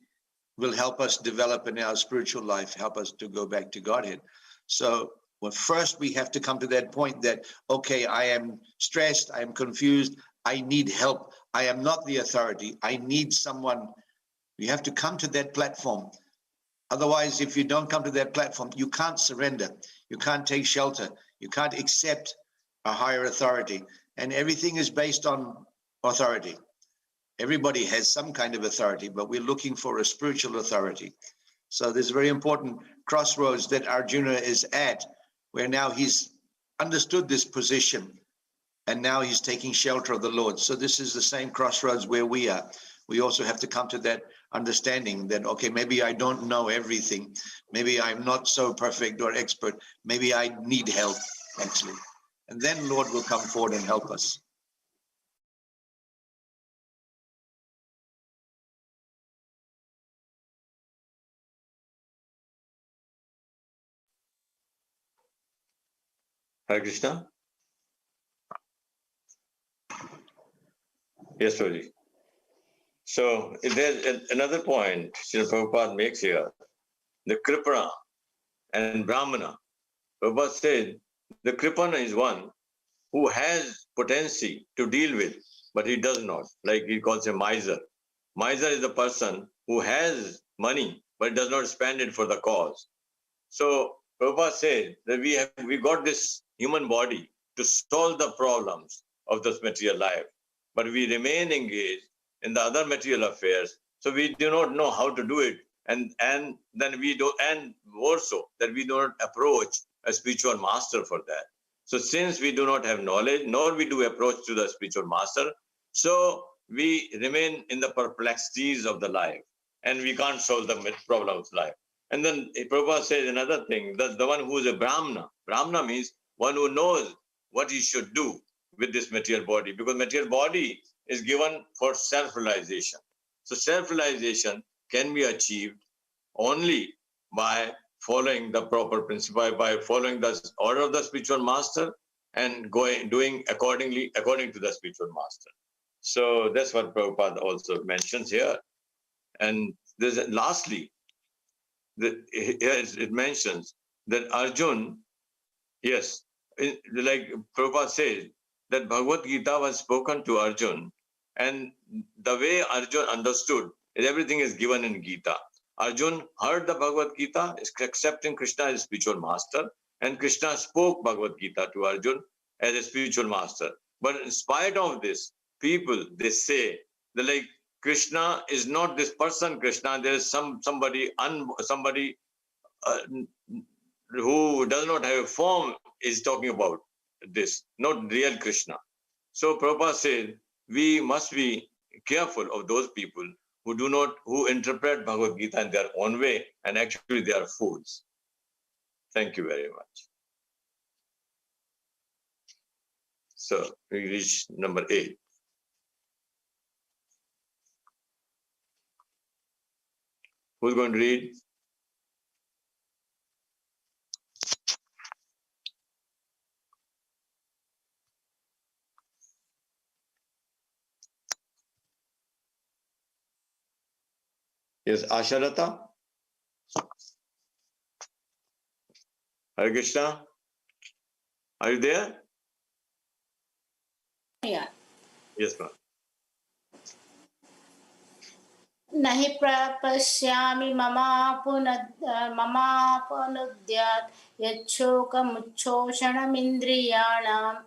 will help us develop in our spiritual life, help us to go back to Godhead. So well, first we have to come to that point that, okay, I am stressed, I am confused, I need help. I am not the authority. I need someone. You have to come to that platform. Otherwise, if you don't come to that platform, you can't surrender. You can't take shelter. You can't accept a higher authority. And everything is based on authority. Everybody has some kind of authority, but we're looking for a spiritual authority. So there's a very important crossroads that Arjuna is at, where now he's understood this position, and now he's taking shelter of the Lord. So this is the same crossroads where we are. We also have to come to that understanding that, okay, maybe I don't know everything. Maybe I'm not so perfect or expert. Maybe I need help, actually. And then Lord will come forward and help us. Hare Krishna. Yes, Prabhuji. So there's another point Srila Prabhupada makes here. The Kripana and Brahmana. Prabhupada said the Kripana is one who has potency to deal with, but he does not. Like he calls him miser. Miser is the person who has money, but does not spend it for the cause. So Prabhupada said that we got this human body to solve the problems of this material life, but we remain engaged in the other material affairs, so we do not know how to do it, and then we do, and more so that we do not approach a spiritual master for that. So since we do not have knowledge, nor we do approach to the spiritual master, so we remain in the perplexities of the life and we can't solve the problems of life. And then Prabhupada says another thing, that the one who is a Brahmana means one who knows what he should do with this material body, because material body is given for self-realization. So self-realization can be achieved only by following the proper principle, by following the order of the spiritual master and doing according to the spiritual master. So that's what Prabhupada also mentions here. And there's lastly, here it mentions that Arjun, yes, like Prabhupada says, that Bhagavad Gita was spoken to Arjun, and the way Arjun understood is everything is given in Gita. Arjun heard the Bhagavad Gita, accepting Krishna as spiritual master, and Krishna spoke Bhagavad Gita to Arjun as a spiritual master. But in spite of this, people, they say that like Krishna is not this person Krishna, there is somebody who does not have a form is talking about this, not real Krishna. So Prabhupada said we must be careful of those people who interpret Bhagavad Gita in their own way, and actually they are fools. Thank you very much. So we reach number 8. Who's going to read? Yes, Asharata. Hare Krishna. Are you there? Yeah. Yes, ma'am. नहि प्रपश्यामि ममापनुद्यात् यच्छोकमुच्छोषणमिन्द्रियाणाम्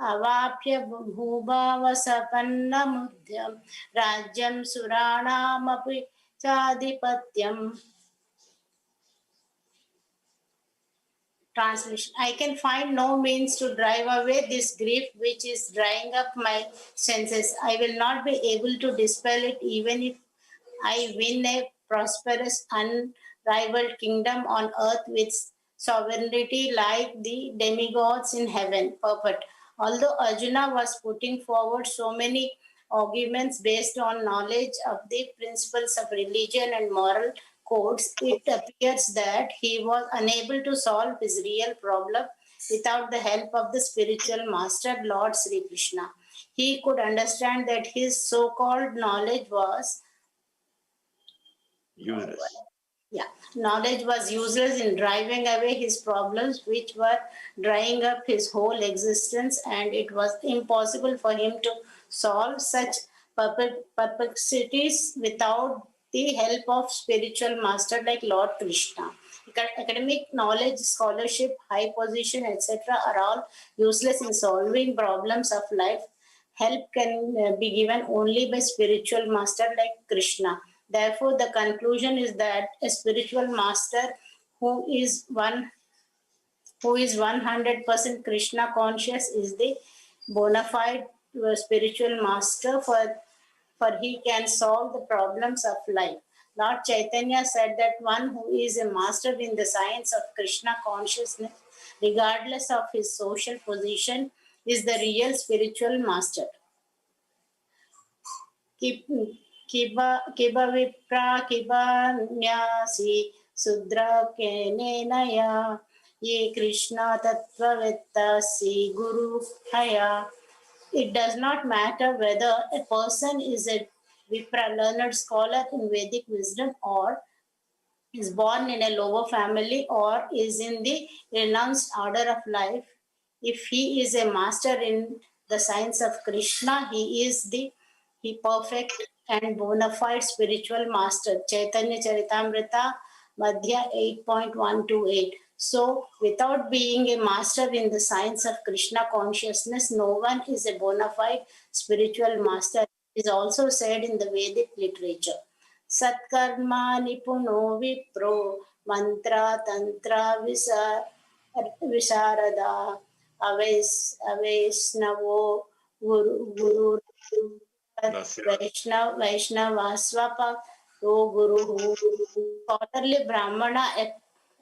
अवाप्य भूभावसपन्नमुद्यं राज्यं सुराणामपि चाधिपत्यम्. Translation: I can find no means to drive away this grief which is drying up my senses. I will not be able to dispel it even if I win a prosperous, unrivaled kingdom on earth with sovereignty like the demigods in heaven. Purport: although Arjuna was putting forward so many arguments based on knowledge of the principles of religion and moral codes, it appears that he was unable to solve his real problem without the help of the spiritual master, Lord Sri Krishna. He could understand that his so-called knowledge was useless. Knowledge was useless in driving away his problems, which were drying up his whole existence, and it was impossible for him to solve such perplexities without the help of spiritual master like Lord Krishna. Academic knowledge, scholarship, high position, etc. are all useless in solving problems of life. Help can be given only by spiritual master like Krishna. Therefore, the conclusion is that a spiritual master who is 100% Krishna conscious is the bona fide spiritual master, for he can solve the problems of life. Lord Chaitanya said that one who is a master in the science of Krishna consciousness, regardless of his social position, is the real spiritual master. Kiba vipra kiba nyasi sudra kenenaya ye Krishna tattvavettasi guru haya. It does not matter whether a person is a vipra, learned scholar in Vedic wisdom, or is born in a lower family, or is in the renounced order of life. If he is a master in the science of Krishna, he is the perfect and bona fide spiritual master. Chaitanya Charitamrita, Madhya 8.128. So, without being a master in the science of Krishna consciousness, no one is a bona fide spiritual master. It is also said in the Vedic literature. Satkarma nipuno vipro mantra tantra visarada avesnavo guru Vaishnava Swapa, O Guru, scholarly Brahmana,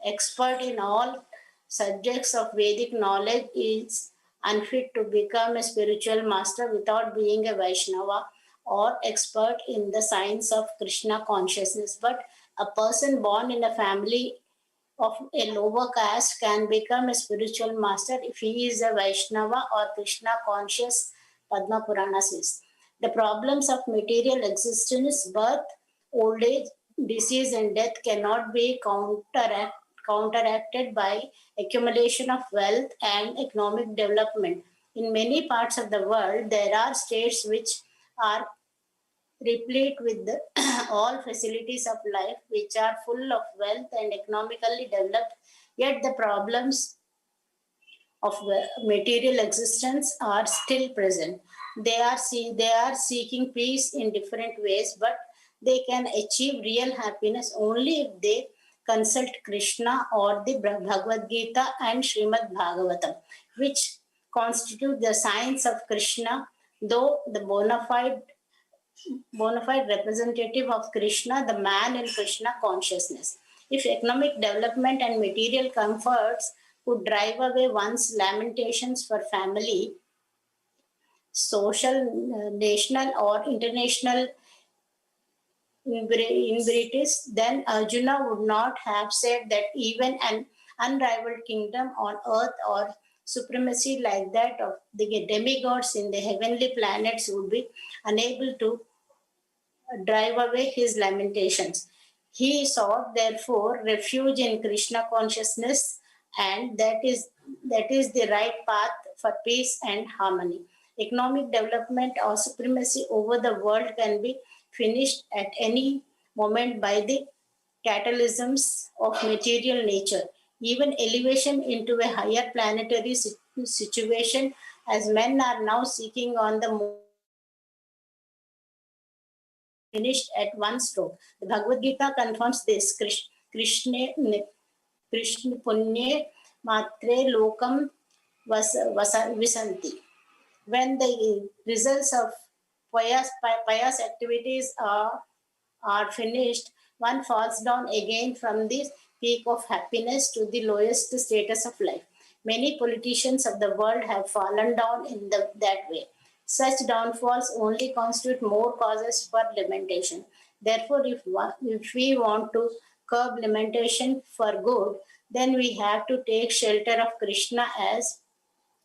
expert in all subjects of Vedic knowledge, is unfit to become a spiritual master without being a Vaishnava or expert in the science of Krishna consciousness. But a person born in a family of a lower caste can become a spiritual master if he is a Vaishnava or Krishna conscious, Padma Purana says. The problems of material existence, birth, old age, disease, and death cannot be counteracted by accumulation of wealth and economic development. In many parts of the world, there are states which are replete with all facilities of life, which are full of wealth and economically developed, yet the problems of material existence are still present. They are seeking peace in different ways, but they can achieve real happiness only if they consult Krishna or the Bhagavad Gita and Srimad Bhagavatam, which constitute the science of Krishna, though the bona fide representative of Krishna, the man in Krishna consciousness. If economic development and material comforts could drive away one's lamentations for family, social, national, or international inverities, then Arjuna would not have said that even an unrivaled kingdom on earth or supremacy like that of the demigods in the heavenly planets would be unable to drive away his lamentations. He sought, therefore, refuge in Krishna consciousness, and that is the right path for peace and harmony. Economic development or supremacy over the world can be finished at any moment by the catalysms of material nature. Even elevation into a higher planetary situation, as men are now seeking on the moon, finished at one stroke. The Bhagavad Gita confirms this. Krishna Punye Matre Lokam Visanti. When the results of pious activities are finished, one falls down again from the peak of happiness to the lowest status of life. Many politicians of the world have fallen down in that way. Such downfalls only constitute more causes for lamentation. Therefore, if we want to curb lamentation for good, then we have to take shelter of Krishna as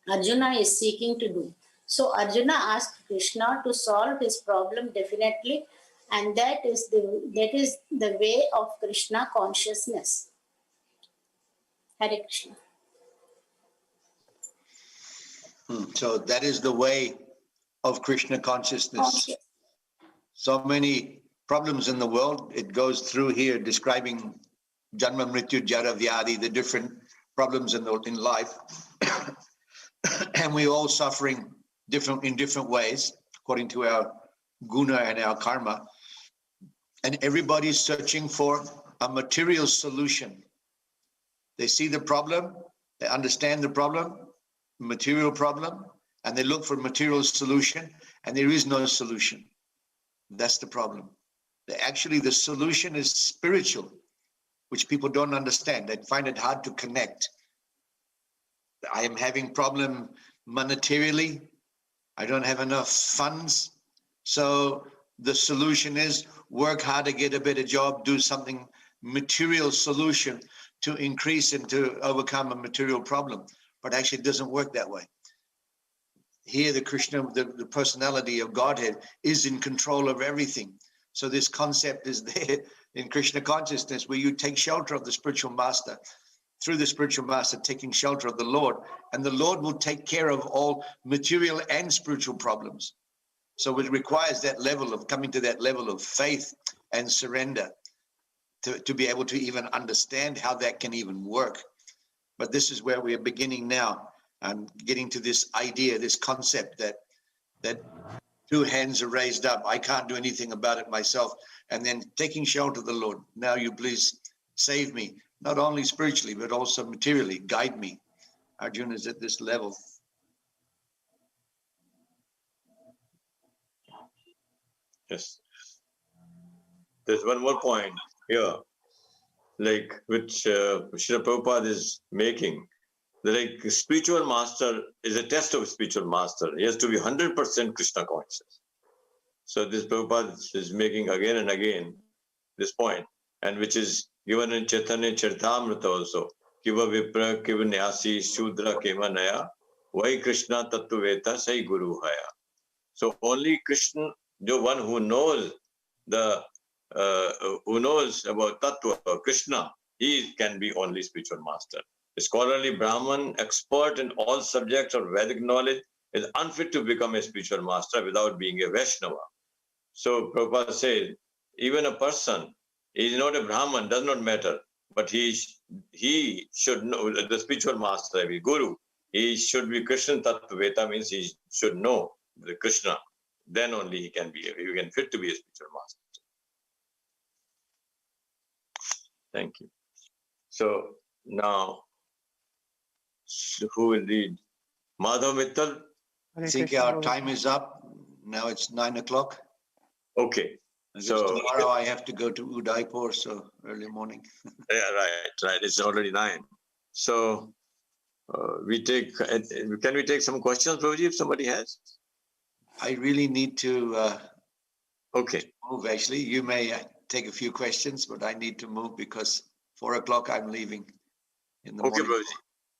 Arjuna is seeking to do. So Arjuna asked Krishna to solve his problem definitely, and that is the way of Krishna consciousness. Hare Krishna. So that is the way of Krishna consciousness. So many problems in the world. It goes through here describing Janma, Mrityu, Jara, Vyadi, the different problems in life. And we're all suffering in different ways, according to our guna and our karma. And everybody's searching for a material solution. They see the problem, they understand the problem, material problem, and they look for material solution, and there is no solution. That's the problem. Actually, the solution is spiritual, which people don't understand. They find it hard to connect. I am having problem monetarily. I don't have enough funds. So the solution is work hard to get a better job, do something material solution to increase and to overcome a material problem. But actually it doesn't work that way. Here the Krishna, the personality of Godhead is in control of everything. So this concept is there in Krishna consciousness, where you take shelter of the spiritual master, through the spiritual master taking shelter of the Lord, and the Lord will take care of all material and spiritual problems. So it requires that level of coming to that level of faith and surrender to be able to even understand how that can even work. But this is where we are beginning now, and getting to this idea, this concept that two hands are raised up. I can't do anything about it myself. And then taking shelter of the Lord. Now you please save me, not only spiritually, but also materially. Guide me. Arjuna is at this level. Yes. There's one more point here, like which Srila Prabhupada is making. Like spiritual master is a test of spiritual master. He has to be 100% Krishna conscious. So this Prabhupada is making again and again this point, and which is given in Chaitanya Charitamrita also. Kiva Vipra, Kiva Nyasi, Shudra, Kema Naya, Vai Krishna Tattveta, Sai Guru Haya. So only Krishna, the one who knows the who knows about Tattva, Krishna, he can be only spiritual master. A scholarly Brahman, expert in all subjects of Vedic knowledge, is unfit to become a spiritual master without being a Vaishnava. So Prabhupada says, even a person, he is not a Brahman, does not matter, but he should know, the spiritual master, the Guru, he should be Krishna Tattveta, means he should know the Krishna. Then only he can fit to be a spiritual master. Thank you. So now, who will read? Madhav Mittal? I think our time is up. Now it's 9 o'clock. Okay. So tomorrow I have to go to Udaipur, so early morning. Yeah, right. It's already 9. So can we take some questions, Prabhuji, if somebody has? I really need to okay. move, actually. You may take a few questions, but I need to move because 4 o'clock I'm leaving in the morning. Okay, Prabhuji.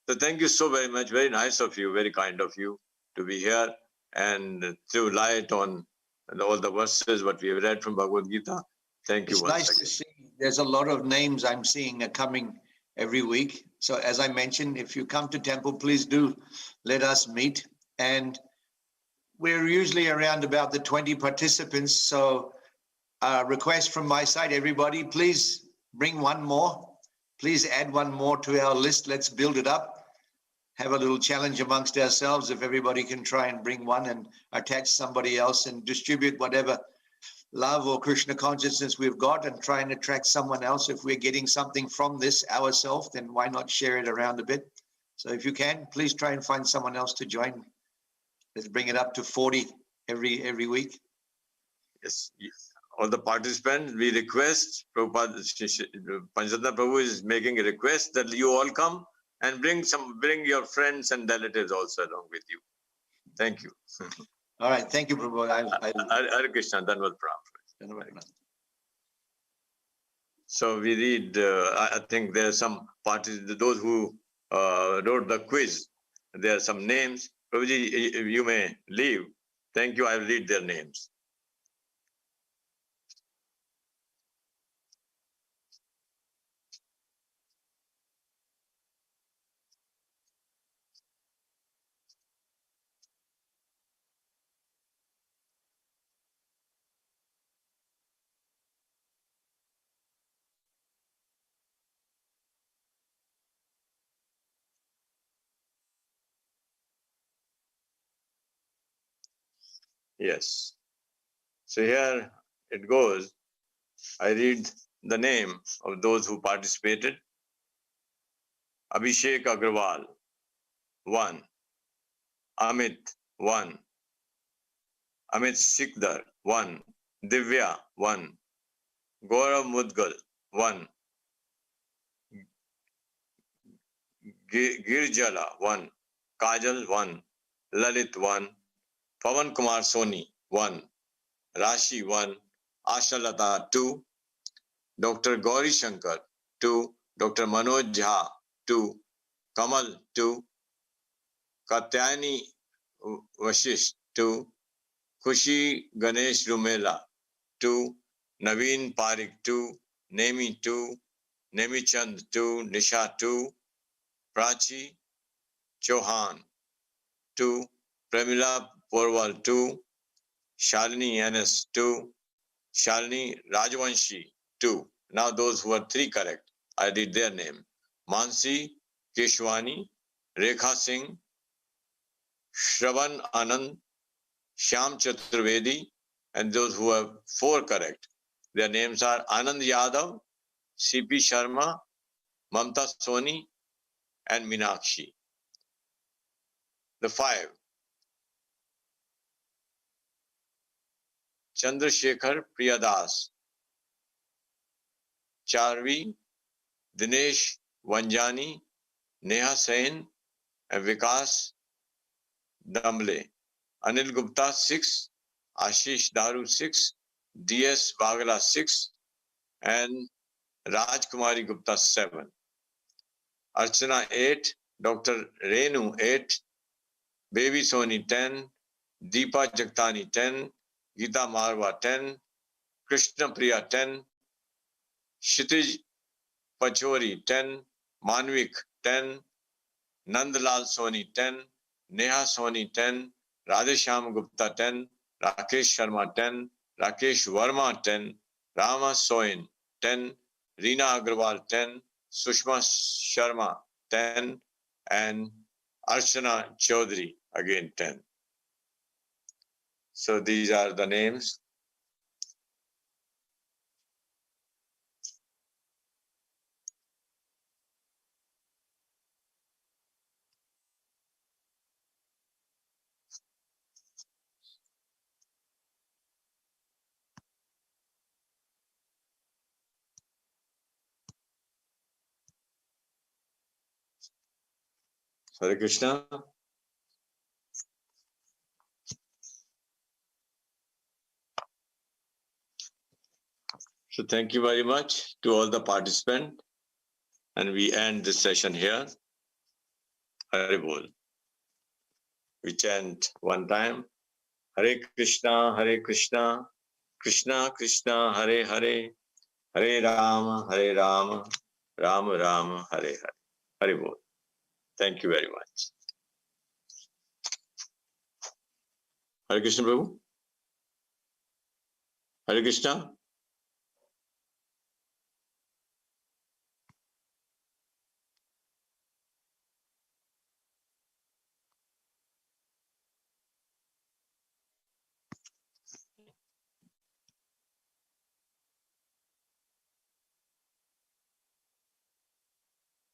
So thank you so very much. Very nice of you, very kind of you to be here and throw light on all the verses what we have read from Bhagavad Gita. Thank you It's once nice again. to see. There's a lot of names I'm seeing are coming every week. So as I mentioned, if you come to temple, please do let us meet. And we're usually around about the 20 participants. So request from my side, everybody, please bring one more. Please add one more to our list. Let's build it up. Have a little challenge amongst ourselves. If everybody can try and bring one and attach somebody else and distribute whatever love or Krishna consciousness we've got and try and attract someone else. If we're getting something from this ourselves, then why not share it around a bit? So if you can, please try and find someone else to join. Let's bring it up to 40 every week. Yes. All the participants, we request, Prabhupada, Pancaratna Prabhu is making a request that you all come and bring your friends and relatives also along with you. Thank you. All right. Thank you, Prabhu. Hare Krishna. Dhanavad Pranam. So we read, I think there are some parties, those who wrote the quiz, there are some names. Prabhuji, you may leave. Thank you. I will read their names. Yes. So here it goes. I read the name of those who participated. Abhishek Agrawal, 1. Amit, 1. Amit Sikdar, 1. Divya, 1. Gaurav Mudgal, 1. Girjala, 1. Kajal, 1. Lalit, 1. Pavan Kumar Soni, 1. Rashi, 1. Asha Lata, 2. Dr. Gauri Shankar, 2. Dr. Manoj Jha, 2. Kamal, 2. Katyani Vashish, 2. Khushi Ganesh Rumela, 2. Naveen Parik, 2. Nemi, 2. Nemi Chand, 2. Nisha, 2. Prachi Chauhan, 2. Premila Porwal, 2. Shalini NS, 2. Shalini Rajvanshi, 2. Now those who are 3 correct, I read their name. Mansi Keshwani, Rekha Singh, Shravan Anand, Shyam Chaturvedi, and those who have 4 correct. Their names are Anand Yadav, CP Sharma, Mamta Soni, and Meenakshi. The 5. Chandrasekhar Priyadas, Charvi, Dinesh Vanjani, Neha Sain, and Vikas Damble. Anil Gupta 6, Ashish Daru 6, DS Bagala 6, and Rajkumari Gupta 7. Archana 8, Dr. Renu 8, Baby Soni 10, Deepa Jagtani 10, Gita Marwa 10, Krishna Priya 10, Kshitij Pachori 10, Manvik 10, Nandlal Soni 10, Neha Soni 10, Radhesham Gupta 10, Rakesh Sharma 10, Rakesh Verma 10, Rama Soin 10, Reena Agrawal 10, Sushma Sharma 10, and Archana Chaudhary again 10. So these are the names. Hare Krishna. So thank you very much to all the participants, and we end this session here. Hare Bol. We chant one time. Hare Krishna, Krishna Krishna, Hare Hare, Hare Rama, Rama Rama, Hare Hare. Hare Bol. Thank you very much. Hare Krishna, Prabhu. Hare Krishna.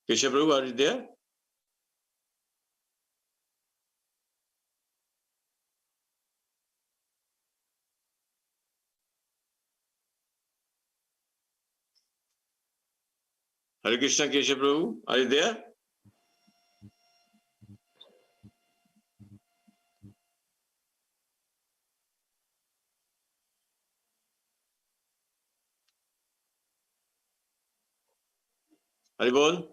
Krishna Prabhu, are you there? Hare Krishna, Keshav Prabhu, are you there? Hare Bol.